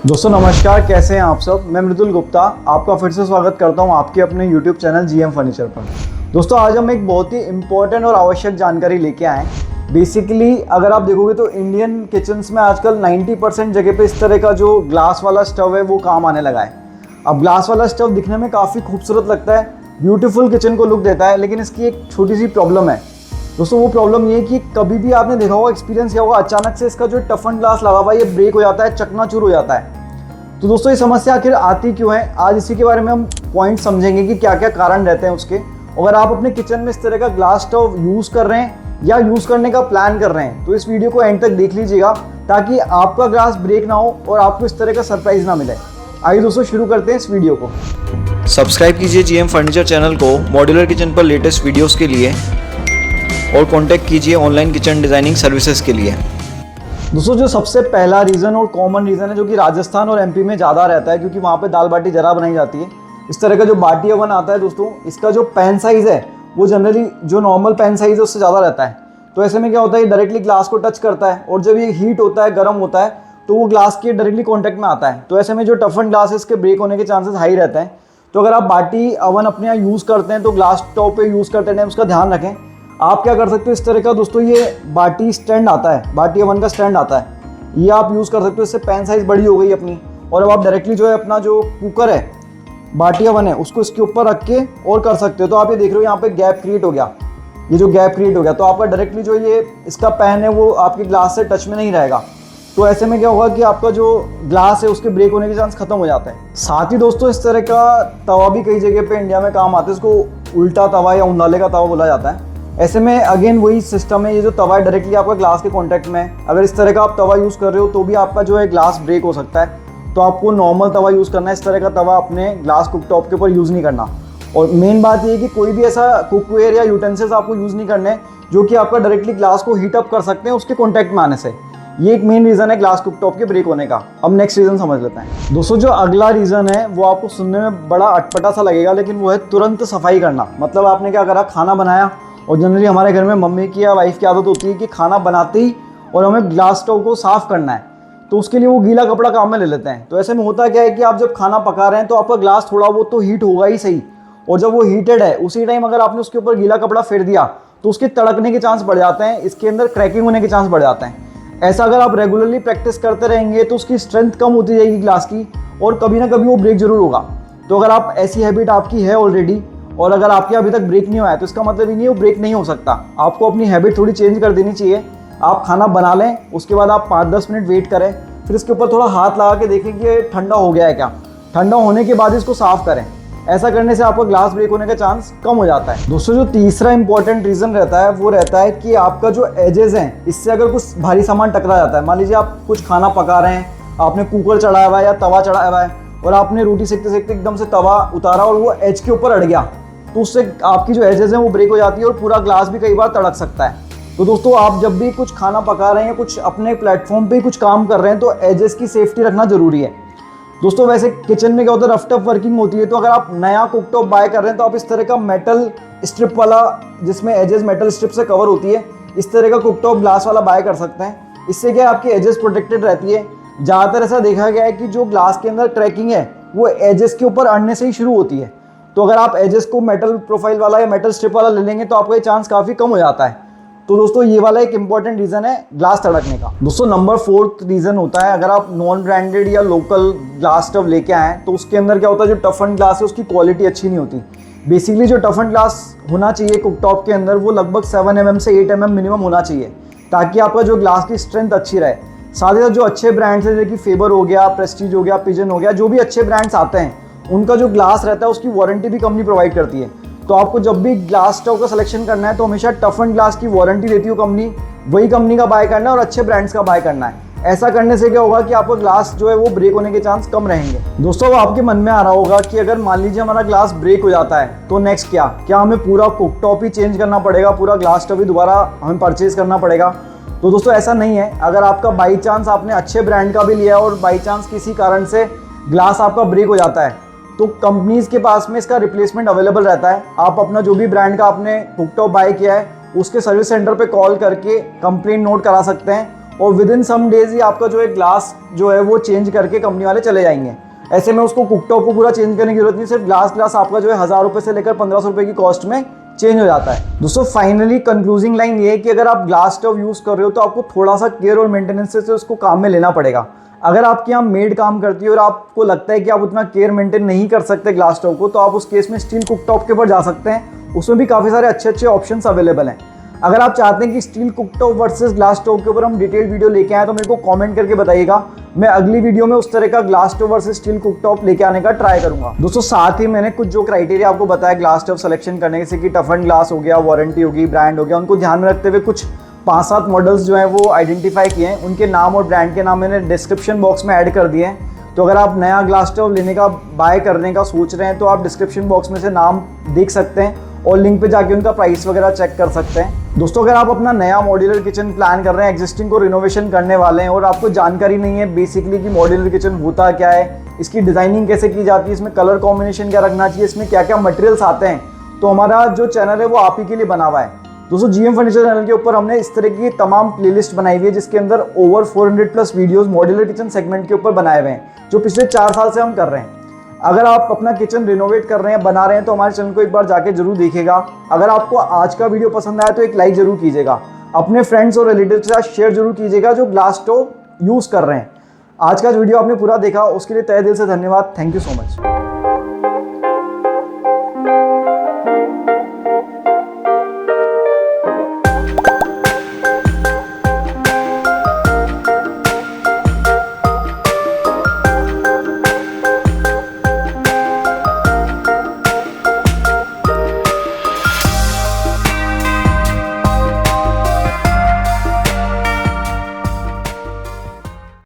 दोस्तों नमस्कार, कैसे हैं आप सब। मैं मृदुल गुप्ता आपका फिर से स्वागत करता हूं आपके अपने YouTube चैनल GM फर्नीचर पर। दोस्तों आज हम एक बहुत ही इम्पोर्टेंट और आवश्यक जानकारी लेके आए हैं। बेसिकली अगर आप देखोगे तो इंडियन किचन्स में आजकल 90% जगह पे इस तरह का जो ग्लास वाला स्टव है वो काम आने लगा है। अब ग्लास वाला स्टव दिखने में काफ़ी खूबसूरत लगता है, ब्यूटीफुल किचन को लुक देता है, लेकिन इसकी एक छोटी सी प्रॉब्लम है। दोस्तों वो प्रॉब्लम ये है कि कभी भी आपने देखा होगा, एक्सपीरियंस किया होगा, अचानक से इसका जो टफन ग्लास लगा हुआ है ये ब्रेक हो जाता है, चकनाचूर हो जाता है। तो दोस्तों ये समस्या आखिर आती क्यों है, आज इसी के बारे में हम पॉइंट समझेंगे कि क्या क्या कारण रहते हैं उसके। अगर आप अपने किचन में इस तरह का ग्लास स्टव यूज़ कर रहे हैं या यूज़ करने का प्लान कर रहे हैं तो इस वीडियो को एंड तक देख लीजिएगा ताकि आपका ग्लास ब्रेक ना हो और आपको इस तरह का सरप्राइज ना मिले। आइए दोस्तों शुरू करते हैं इस वीडियो को। सब्सक्राइब कीजिए GM फर्नीचर चैनल को मॉड्यूलर किचन पर लेटेस्ट वीडियोस के लिए और कांटेक्ट कीजिए ऑनलाइन किचन डिज़ाइनिंग सर्विसेज के लिए। दोस्तों जो सबसे पहला रीज़न और कॉमन रीज़न है जो कि राजस्थान और MP में ज़्यादा रहता है, क्योंकि वहाँ पे दाल बाटी जरा बनाई जाती है। इस तरह का जो बाटी ओवन आता है दोस्तों, इसका जो पैन साइज़ है वो जनरली जो नॉर्मल पैन साइज़ है उससे ज़्यादा रहता है। तो ऐसे में क्या होता है, ये डायरेक्टली ग्लास को टच करता है और जब ये हीट होता है, गर्म होता है, तो वो ग्लास के डायरेक्टली कॉन्टैक्ट में आता है। तो ऐसे में जो टफन ग्लास है इसके ब्रेक होने के चांसेस हाई रहते हैं। तो अगर आप बाटी ओवन अपने यहाँ यूज़ करते हैं तो ग्लास टॉप पर यूज़ करते टाइम उसका ध्यान रखें। आप क्या कर सकते हो, इस तरह का दोस्तों ये बाटी स्टैंड आता है, बाटी ओवन का स्टैंड आता है, ये आप यूज़ कर सकते हो। इससे पैन साइज़ बड़ी हो गई अपनी, और अब आप डायरेक्टली जो है अपना जो कुकर है, बाटी ओवन है, उसको इसके ऊपर रख के और कर सकते हो। तो आप ये देख रहे हो यहाँ पे गैप क्रिएट हो गया, ये जो गैप क्रिएट हो गया, तो आपका डायरेक्टली जो ये इसका पैन है वो आपके ग्लास से टच में नहीं रहेगा। तो ऐसे में क्या होगा कि आपका जो ग्लास है उसके ब्रेक होने के चांस खत्म हो जाते हैं। साथ ही दोस्तों इस तरह का तवा भी कई जगह पे इंडिया में काम आता है, इसको उल्टा तवा या उंडाले का तवा बोला जाता है। ऐसे में अगेन वही सिस्टम है, ये जो तवा है डायरेक्टली आपका ग्लास के कांटेक्ट में है। अगर इस तरह का आप तवा यूज़ कर रहे हो तो भी आपका जो है ग्लास ब्रेक हो सकता है। तो आपको नॉर्मल तवा यूज़ करना है, इस तरह का तवा अपने ग्लास कुकटॉप के ऊपर यूज़ नहीं करना। और मेन बात ये है कि कोई भी ऐसा कुकवेयर या यूटेंसिल्स आपको यूज़ नहीं करने जो कि आपका डायरेक्टली ग्लास को हीट अप कर सकते हैं उसके कॉन्टैक्ट में आने से। ये एक मेन रीज़न है ग्लास कुकटॉप के ब्रेक होने का। अब नेक्स्ट रीज़न समझ लेते हैं। दोस्तों जो अगला रीज़न है वो आपको सुनने में बड़ा अटपटा सा लगेगा, लेकिन वो है तुरंत सफाई करना। मतलब आपने क्या करा, खाना बनाया, और जनरली हमारे घर में मम्मी की या वाइफ की आदत होती है कि खाना बनाते ही और हमें ग्लास स्टव को साफ़ करना है, तो उसके लिए वो गीला कपड़ा काम में ले लेते हैं। तो ऐसे में होता क्या है कि आप जब खाना पका रहे हैं तो आपका ग्लास थोड़ा वो तो हीट होगा ही सही, और जब वो हीटेड है उसी टाइम अगर आपने उसके ऊपर गीला कपड़ा फेर दिया तो उसके तड़कने के चांस बढ़ जाते हैं, इसके अंदर क्रैकिंग होने के चांस बढ़ जाते हैं। ऐसा अगर आप रेगुलरली प्रैक्टिस करते रहेंगे तो उसकी स्ट्रेंथ कम होती जाएगी ग्लास की, और कभी ना कभी वो ब्रेक जरूर होगा। तो अगर आप ऐसी हैबिट आपकी है ऑलरेडी और अगर आपके अभी तक ब्रेक नहीं हुआ है तो इसका मतलब ही नहीं वो ब्रेक नहीं हो सकता। आपको अपनी हैबिट थोड़ी चेंज कर देनी चाहिए। आप खाना बना लें, उसके बाद आप 5-10 मिनट वेट करें, फिर इसके ऊपर थोड़ा हाथ लगा के देखें कि ये ठंडा हो गया है क्या। ठंडा होने के बाद इसको साफ़ करें। ऐसा करने से आपका ग्लास ब्रेक होने का चांस कम हो जाता है। दोस्तों जो तीसरा इंपॉर्टेंट रीज़न रहता है वो रहता है कि आपका जो एजेस हैं, इससे अगर कुछ भारी सामान टकरा जाता है। मान लीजिए आप कुछ खाना पका रहे हैं, आपने कुकर चढ़ाया हुआ है या तवा चढ़ाया हुआ है और आपने रोटी सेकते सेकते एकदम से तवा उतारा और वो एज के ऊपर अड़ गया, तो उससे आपकी जो एजेस हैं वो ब्रेक हो जाती है और पूरा ग्लास भी कई बार तड़क सकता है। तो दोस्तों आप जब भी कुछ खाना पका रहे हैं, कुछ अपने प्लेटफॉर्म पे कुछ काम कर रहे हैं, तो एजेस की सेफ्टी रखना जरूरी है। दोस्तों वैसे किचन में क्या होता है, रफ टफ वर्किंग होती है, तो अगर आप नया कुकटॉप बाय कर रहे हैं तो आप इस तरह का मेटल स्ट्रिप वाला, जिसमें एजेस मेटल स्ट्रिप से कवर होती है, इस तरह का कुकटॉप ग्लास वाला बाय कर सकते हैं। इससे क्या आपकी एजेस प्रोटेक्टेड रहती है। ज़्यादातर ऐसा देखा गया है कि जो ग्लास के अंदर क्रैकिंग है वो एजेस के ऊपर अड़ने से ही शुरू होती है। तो अगर आप एजेस को मेटल प्रोफाइल वाला या मेटल स्ट्रिप वाला ले लेंगे तो आपका ये चांस काफ़ी कम हो जाता है। तो दोस्तों ये वाला एक इंपॉर्टेंट रीज़न है ग्लास तड़कने का। दोस्तों नंबर 4 रीज़न होता है, अगर आप नॉन ब्रांडेड या लोकल ग्लास स्टव लेके आए तो उसके अंदर क्या होता है, जो टफन ग्लास है उसकी क्वालिटी अच्छी नहीं होती। बेसिकली जो टफन ग्लास होना चाहिए कुकटॉप के अंदर वो लगभग 7 mm से 8 mm मिनिमम होना चाहिए, ताकि आपका जो ग्लास की स्ट्रेंथ अच्छी रहे। साथ ही साथ जो अच्छे ब्रांड्स हैं जैसे कि फेबर हो गया, प्रेस्टीज हो गया, पिजन हो गया, जो भी अच्छे ब्रांड्स आते हैं उनका जो ग्लास रहता है उसकी वारंटी भी कंपनी प्रोवाइड करती है। तो आपको जब भी ग्लास स्टव का सिलेक्शन करना है तो हमेशा टफन ग्लास की वारंटी देती हो कंपनी, वही कंपनी का बाय करना है और अच्छे ब्रांड्स का बाय करना है। ऐसा करने से क्या होगा कि आपका ग्लास जो है वो ब्रेक होने के चांस कम रहेंगे। दोस्तों आपके मन में आ रहा होगा कि अगर मान लीजिए हमारा ग्लास ब्रेक हो जाता है तो नेक्स्ट क्या हमें पूरा कुकटॉप ही चेंज करना पड़ेगा, पूरा ग्लास स्टव ही दोबारा हमें परचेज करना पड़ेगा? तो दोस्तों ऐसा नहीं है। अगर आपका बाई चांस आपने अच्छे ब्रांड का भी लिया और बाई चांस किसी कारण से ग्लास आपका ब्रेक हो जाता है तो कंपनीज के पास में इसका रिप्लेसमेंट अवेलेबल रहता है। आप अपना जो भी ब्रांड का आपने कुकटॉप बाय किया है उसके सर्विस सेंटर पे कॉल करके कंप्लेंट नोट करा सकते हैं और विद इन सम डेज ही आपका जो है ग्लास जो है वो चेंज करके कंपनी वाले चले जाएंगे। ऐसे में उसको कुकटॉप को पूरा चेंज करने की जरूरत नहीं, सिर्फ ग्लास आपका जो है 1000 रुपये से लेकर 1500 रुपये की कॉस्ट में चेंज हो जाता है। दोस्तों फाइनली कंक्लूजिंग लाइन ये है कि अगर आप ग्लास स्टोव यूज़ कर रहे हो तो आपको थोड़ा सा केयर और मेंटेनेंस से उसको काम में लेना पड़ेगा। अगर आपके यहाँ मेड काम करती है और आपको लगता है कि आप उतना केयर मेंटेन नहीं कर सकते ग्लास स्टोव को, तो आप उस केस में स्टील कुकटॉप के ऊपर जा सकते हैं। उसमें भी काफ़ी सारे अच्छे ऑप्शंस अवेलेबल हैं। अगर आप चाहते हैं कि steel cooktop versus glass stove के ऊपर हम डिटेल वीडियो लेके आए तो मेरे को कमेंट करके बताइएगा। मैं अगली वीडियो में उस तरह का glass stove versus steel cooktop लेके आने का ट्राई करूंगा। दोस्तों साथ ही मैंने कुछ जो क्राइटेरिया आपको बताया ग्लास स्टोव सिलेक्शन करने, जैसे कि टफन ग्लास हो गया, वारंटी होगी, ब्रांड हो गया, उनको ध्यान में रखते हुए कुछ 5-7 मॉडल्स जो हैं वो आइडेंटिफाई किए हैं। उनके नाम और ब्रांड के नाम मैंने डिस्क्रिप्शन बॉक्स में ऐड कर दिए हैं। तो अगर आप नया ग्लास स्टोव लेने का बाय करने का सोच रहे हैं तो आप डिस्क्रिप्शन बॉक्स में से नाम देख सकते हैं और लिंक पे जाके उनका प्राइस वगैरह चेक कर सकते हैं। दोस्तों अगर आप अपना नया मॉड्यूलर किचन प्लान कर रहे हैं, एग्जिस्टिंग को रिनोवेशन करने वाले हैं और आपको जानकारी नहीं है बेसिकली कि मॉड्यूलर किचन होता क्या है, इसकी डिज़ाइनिंग कैसे की जाती है, इसमें कलर कॉम्बिनेशन क्या रखना चाहिए, इसमें क्या क्या मटेरियल्स आते हैं, तो हमारा जो चैनल है वो आप ही के लिए बना हुआ है। दोस्तों जीएम फर्नीचर चैनल के ऊपर हमने इस तरह की तमाम प्लेलिस्ट बनाई हुई है जिसके अंदर over 400+ videos modular kitchen segment के ऊपर बनाए हुए हैं, जो पिछले 4 साल से हम कर रहे हैं। अगर आप अपना किचन रिनोवेट कर रहे हैं, बना रहे हैं, तो हमारे चैनल को एक बार जाके जरूर देखिएगा। अगर आपको आज का वीडियो पसंद आया तो एक लाइक जरूर कीजिएगा, अपने फ्रेंड्स और रिलेटिव्स के साथ शेयर जरूर कीजिएगा जो ग्लास स्टोव यूज़ कर रहे हैं। आज का वीडियो आपने पूरा देखा उसके लिए तहे दिल से धन्यवाद। Thank you so much.